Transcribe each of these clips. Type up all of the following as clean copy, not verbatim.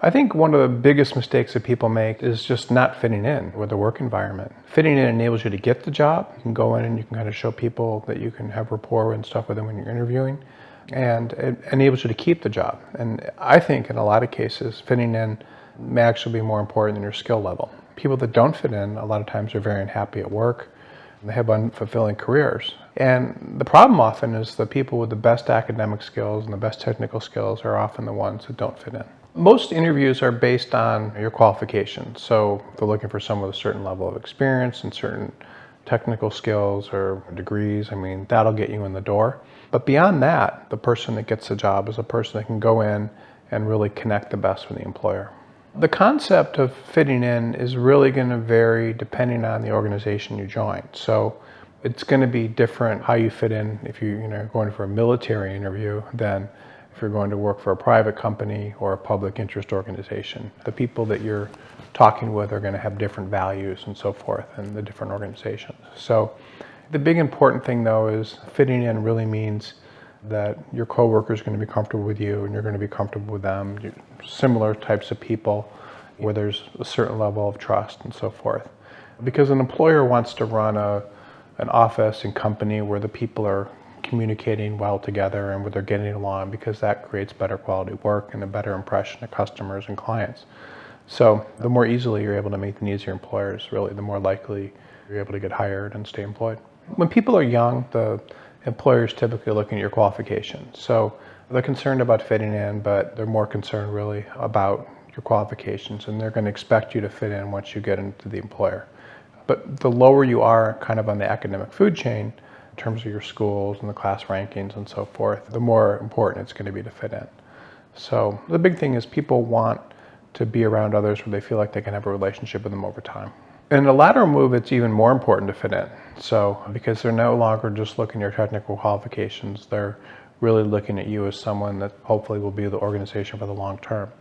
I think one of the biggest mistakes that people make is just not fitting in with the work environment. Fitting in enables you to get the job. You can go in and you can kind of show people that you can have rapport and stuff with them when you're interviewing. And it enables you to keep the job. And I think in a lot of cases, fitting in may actually be more important than your skill level. People that don't fit in a lot of times are very unhappy at work. They have unfulfilling careers. And the problem often is the people with the best academic skills and the best technical skills are often the ones that don't fit in. Most interviews are based on your qualifications. So if they're looking for someone with a certain level of experience and certain technical skills or degrees, that'll get you in the door. But beyond that, the person that gets the job is a person that can go in and really connect the best with the employer. The concept of fitting in is really going to vary depending on the organization you join. So it's going to be different how you fit in if you're going for a military interview than if you're going to work for a private company or a public interest organization. The people that you're talking with are going to have different values and so forth in the different organizations. So the big important thing though is fitting in really means that your coworker is going to be comfortable with you and you're going to be comfortable with them. You're similar types of people where there's a certain level of trust and so forth. Because an employer wants to run an office and company where the people are communicating well together and where they're getting along, because that creates better quality work and a better impression of customers and clients. So the more easily you're able to meet the needs of your employers, really, the more likely you're able to get hired and stay employed. When people are young, the employers typically looking at your qualifications. So they're concerned about fitting in, but they're more concerned really about your qualifications, and they're going to expect you to fit in once you get into the employer. But the lower you are kind of on the academic food chain, in terms of your schools and the class rankings and so forth, the more important it's going to be to fit in. So the big thing is people want to be around others where they feel like they can have a relationship with them over time. In a lateral move, it's even more important to fit in. So because they're no longer just looking at your technical qualifications, they're really looking at you as someone that hopefully will be the organization for the long term.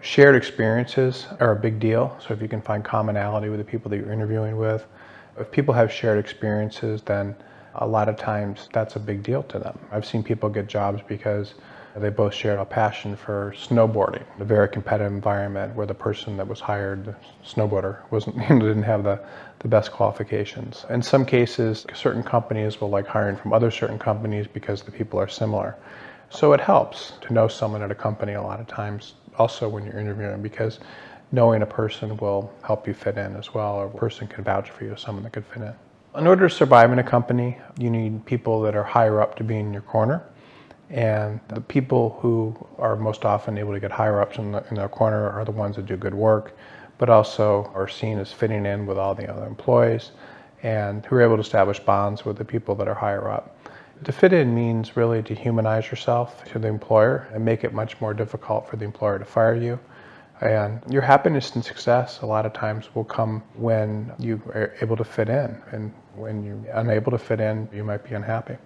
Shared experiences are a big deal. So if you can find commonality with the people that you're interviewing with, if people have shared experiences, then a lot of times that's a big deal to them. I've seen people get jobs because they both shared a passion for snowboarding, a very competitive environment where the person that was hired, the snowboarder, didn't have the best qualifications. In some cases, certain companies will like hiring from other certain companies because the people are similar. So it helps to know someone at a company a lot of times also when you're interviewing, because knowing a person will help you fit in as well, or a person can vouch for you as someone that could fit in. In order to survive in a company, you need people that are higher up to be in your corner. And the people who are most often able to get higher ups in their corner are the ones that do good work, but also are seen as fitting in with all the other employees and who are able to establish bonds with the people that are higher up. To fit in means really to humanize yourself to the employer and make it much more difficult for the employer to fire you. And your happiness and success a lot of times will come when you are able to fit in. And when you're unable to fit in, you might be unhappy.